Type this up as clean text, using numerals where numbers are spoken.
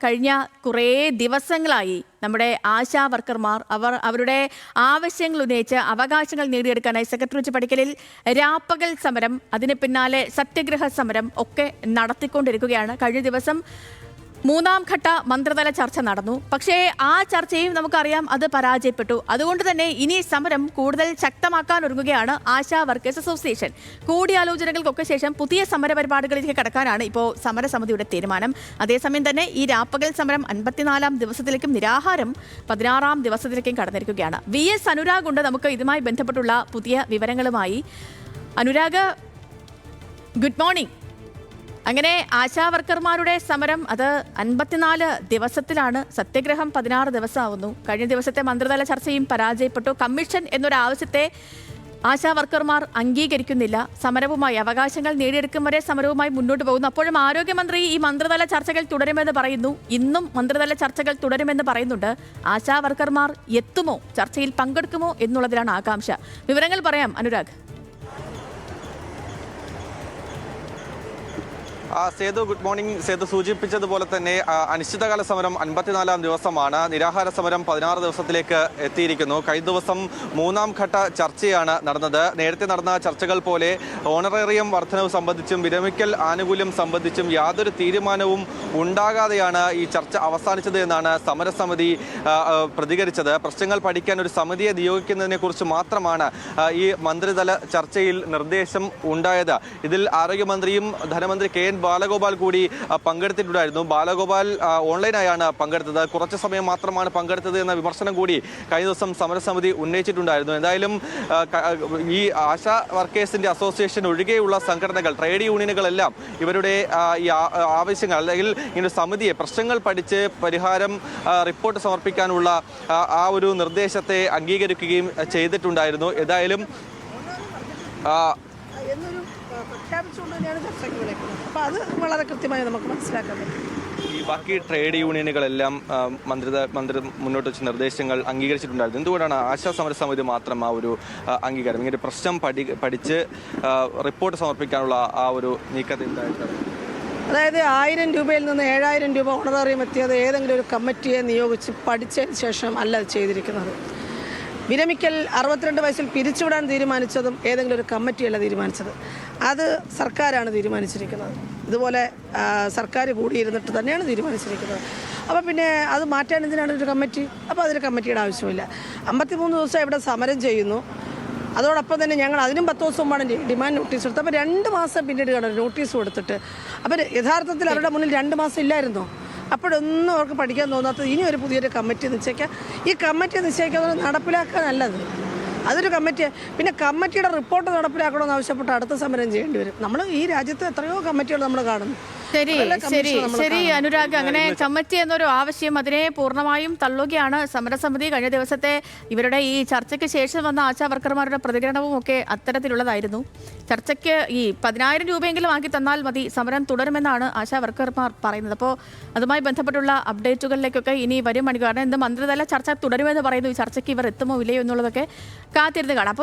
കഴിഞ്ഞ കുറേ ദിവസങ്ങളായി നമ്മുടെ ആശാ വർക്കർമാർ അവരുടെ ആവശ്യങ്ങൾ ഉന്നയിച്ച് അവകാശങ്ങൾ നേടിയെടുക്കാനായി സെക്രട്ടേറിയറ്റ് പടിക്കലിൽ രാപ്പകൽ സമരം, അതിന് പിന്നാലെ സത്യഗ്രഹ സമരം ഒക്കെ നടത്തിക്കൊണ്ടിരിക്കുകയാണ്. കഴിഞ്ഞ ദിവസം മൂന്നാം ഘട്ട മന്ത്രിതല ചർച്ച നടന്നു. പക്ഷേ ആ ചർച്ചയും നമുക്കറിയാം അത് പരാജയപ്പെട്ടു. അതുകൊണ്ട് തന്നെ ഇനി സമരം കൂടുതൽ ശക്തമാക്കാൻ ഒരുങ്ങുകയാണ് ആശാ വർക്കേഴ്സ് അസോസിയേഷൻ. കൂടിയാലോചനകൾക്കൊക്കെ ശേഷം പുതിയ സമര പരിപാടികളിലേക്ക് കടക്കാനാണ് ഇപ്പോൾ സമരസമിതിയുടെ തീരുമാനം. അതേസമയം തന്നെ ഈ രാപ്പകൽ സമരം 54-ാം ദിവസത്തിലേക്കും നിരാഹാരം 16-ാം ദിവസത്തിലേക്കും കടന്നിരിക്കുകയാണ്. VS അനുരാഗ് ഉണ്ട് നമുക്ക് ഇതുമായി ബന്ധപ്പെട്ടുള്ള പുതിയ വിവരങ്ങളുമായി. Anurag, good morning. അങ്ങനെ ആശാ വർക്കർമാരുടെ സമരം അത് 54 ദിവസത്തിലാണ്. സത്യഗ്രഹം 16 ദിവസമാവുന്നു. കഴിഞ്ഞ ദിവസത്തെ മന്ത്രിതല ചർച്ചയും പരാജയപ്പെട്ടു. കമ്മീഷൻ എന്നൊരാവശ്യത്തെ ആശാ വർക്കർമാർ അംഗീകരിക്കുന്നില്ല. സമരവുമായി അവകാശങ്ങൾ നേടിയെടുക്കും വരെ സമരവുമായി മുന്നോട്ട് പോകുന്നു. അപ്പോഴും ആരോഗ്യമന്ത്രി ഈ മന്ത്രിതല ചർച്ചകൾ തുടരുമെന്ന് പറയുന്നു. ഇന്നും മന്ത്രിതല ചർച്ചകൾ തുടരുമെന്ന് പറയുന്നുണ്ട്. ആശാ വർക്കർമാർ എത്തുമോ, ചർച്ചയിൽ പങ്കെടുക്കുമോ എന്നുള്ളതിലാണ് ആകാംക്ഷ. വിവരങ്ങൾ പറയാം അനുരാഗ്. Sethu, good morning. സേതു സൂചിപ്പിച്ചതുപോലെ തന്നെ അനിശ്ചിതകാല സമരം 54-ാം ദിവസമാണ്. നിരാഹാര സമരം 16 ദിവസത്തിലേക്ക് എത്തിയിരിക്കുന്നു. കഴിഞ്ഞ ദിവസം മൂന്നാം ഘട്ട ചർച്ചയാണ് നടന്നത്. നേരത്തെ നടന്ന ചർച്ചകൾ പോലെ ഓണറേറിയം വർധനവ് സംബന്ധിച്ചും വിരമിക്കൽ ആനുകൂല്യം സംബന്ധിച്ചും യാതൊരു തീരുമാനവും ഉണ്ടാകാതെയാണ് ഈ ചർച്ച അവസാനിച്ചത് എന്നാണ് സമരസമിതി പ്രതികരിച്ചത്. പ്രശ്നങ്ങൾ പഠിക്കാൻ ഒരു സമിതിയെ നിയോഗിക്കുന്നതിനെ കുറിച്ച് മാത്രമാണ് ഈ മന്ത്രിതല ചർച്ചയിൽ നിർദ്ദേശം ഉണ്ടായത്. ഇതിൽ ആരോഗ്യമന്ത്രിയും ധനമന്ത്രി KN ബാലഗോപാൽ കൂടി പങ്കെടുത്തിട്ടുണ്ടായിരുന്നു. ബാലഗോപാൽ ഓൺലൈനായാണ് പങ്കെടുത്തത്. കുറച്ച് സമയം മാത്രമാണ് പങ്കെടുത്തത് എന്ന വിമർശനം കൂടി കഴിഞ്ഞ ദിവസം സമരസമിതി ഉന്നയിച്ചിട്ടുണ്ടായിരുന്നു. എന്തായാലും ഈ ആശാ വർക്കേഴ്സിന്റെ അസോസിയേഷൻ ഒഴികെയുള്ള സംഘടനകൾ, ട്രേഡ് യൂണിയനുകളെല്ലാം ഇവരുടെ ഈ ആവശ്യങ്ങൾ അല്ലെങ്കിൽ ഇങ്ങനെ സമിതിയെ പ്രശ്നങ്ങൾ പഠിച്ച് പരിഹാരം റിപ്പോർട്ട് സമർപ്പിക്കാനുള്ള ആ ഒരു നിർദ്ദേശത്തെ അംഗീകരിക്കുകയും ചെയ്തിട്ടുണ്ടായിരുന്നു. ഏതായാലും പ്രഖ്യാപിച്ചുകൊണ്ട് തന്നെയാണ് ചർച്ചയ്ക്ക് വിളിക്കുന്നത്. അപ്പോൾ അത് വളരെ കൃത്യമായി നമുക്ക് മനസ്സിലാക്കാൻ പറ്റും. ഈ ബാക്കി ട്രേഡ് യൂണിയനുകളെല്ലാം മന്ത്രി മുന്നോട്ട് വെച്ച നിർദ്ദേശങ്ങൾ അംഗീകരിച്ചിട്ടുണ്ടായിരുന്നു. എന്തുകൊണ്ടാണ് ആശാ സമരസമിതി മാത്രം ആ ഒരു അംഗീകാരം, ഇങ്ങനെ പ്രശ്നം പഠിച്ച് റിപ്പോർട്ട് സമർപ്പിക്കാനുള്ള ആ ഒരു നീക്കത്തിൽ ഉണ്ടായിട്ടാണ്? അതായത് 1000 രൂപയിൽ നിന്ന് 7000 രൂപ ഓണറേറിയം എത്തിയത് ഏതെങ്കിലും ഒരു കമ്മിറ്റിയെ നിയോഗിച്ച് പഠിച്ചതിന് ശേഷം അല്ല ചെയ്തിരിക്കുന്നത്. വിരമിക്കൽ 62 വയസ്സിൽ പിരിച്ചുവിടാൻ തീരുമാനിച്ചതും ഏതെങ്കിലും ഒരു കമ്മിറ്റിയല്ല തീരുമാനിച്ചത്, അത് സർക്കാരാണ് തീരുമാനിച്ചിരിക്കുന്നത്. ഇതുപോലെ സർക്കാർ കൂടിയിരുന്നിട്ട് തന്നെയാണ് തീരുമാനിച്ചിരിക്കുന്നത്. അപ്പോൾ പിന്നെ അത് മാറ്റാൻ എന്തിനാണ് ഒരു കമ്മിറ്റി? അപ്പോൾ അതിന് കമ്മിറ്റിയുടെ ആവശ്യമില്ല. 53 ദിവസം ഇവിടെ സമരം ചെയ്യുന്നു. അതോടൊപ്പം തന്നെ ഞങ്ങൾ അതിനും 10 ദിവസം മുമ്പാണ് ഡിമാൻഡ് നോട്ടീസ് കൊടുത്തത്. അപ്പോൾ 2 മാസം പിന്നീട് നോട്ടീസ് കൊടുത്തിട്ട്, അപ്പോൾ യഥാർത്ഥത്തിൽ അവരുടെ മുന്നിൽ 2 മാസം ഇല്ലായിരുന്നോ? അപ്പോഴൊന്നും അവർക്ക് പഠിക്കാൻ തോന്നാത്തത് ഇനി ഒരു പുതിയൊരു കമ്മിറ്റി നിശ്ചയിക്കാം. ഈ കമ്മിറ്റി നിശ്ചയിക്കുന്നത് നടപ്പിലാക്കാനല്ലത്, അതൊരു കമ്മിറ്റി. പിന്നെ കമ്മിറ്റിയുടെ റിപ്പോർട്ട് നടപ്പിലാക്കണമെന്ന് ആവശ്യപ്പെട്ട് അടുത്ത സമരം ചെയ്യേണ്ടി വരും. നമ്മൾ ഈ രാജ്യത്ത് എത്രയോ കമ്മിറ്റികൾ നമ്മൾ കാണുന്നു. ശരി അനുരാഗ്, അങ്ങനെ കമ്മിറ്റി എന്നൊരു ആവശ്യം അതിനെ പൂർണ്ണമായും തള്ളുകയാണ് സമരസമിതി. കഴിഞ്ഞ ദിവസത്തെ ഇവരുടെ ഈ ചർച്ചയ്ക്ക് ശേഷം വന്ന ആശാ വർക്കർമാരുടെ പ്രതികരണവും ഒക്കെ അത്തരത്തിലുള്ളതായിരുന്നു. ചർച്ചയ്ക്ക് ഈ 10000 രൂപയെങ്കിലും ആക്കി തന്നാൽ മതി, സമരം തുടരുമെന്നാണ് ആശാ വർക്കർമാർ പറയുന്നത്. അപ്പോൾ അതുമായി ബന്ധപ്പെട്ടുള്ള അപ്ഡേറ്റുകളിലേക്കൊക്കെ ഇനി വരും മണിക്കൂർ, കാരണം ഇന്ന് മന്ത്രിതല ചർച്ച തുടരുമെന്ന് പറയുന്നു. ഈ ചർച്ചയ്ക്ക് ഇവർ എത്തുമോ ഇല്ലയോ എന്നുള്ളതൊക്കെ കാത്തിരുന്ന് കാണാം. അപ്പോൾ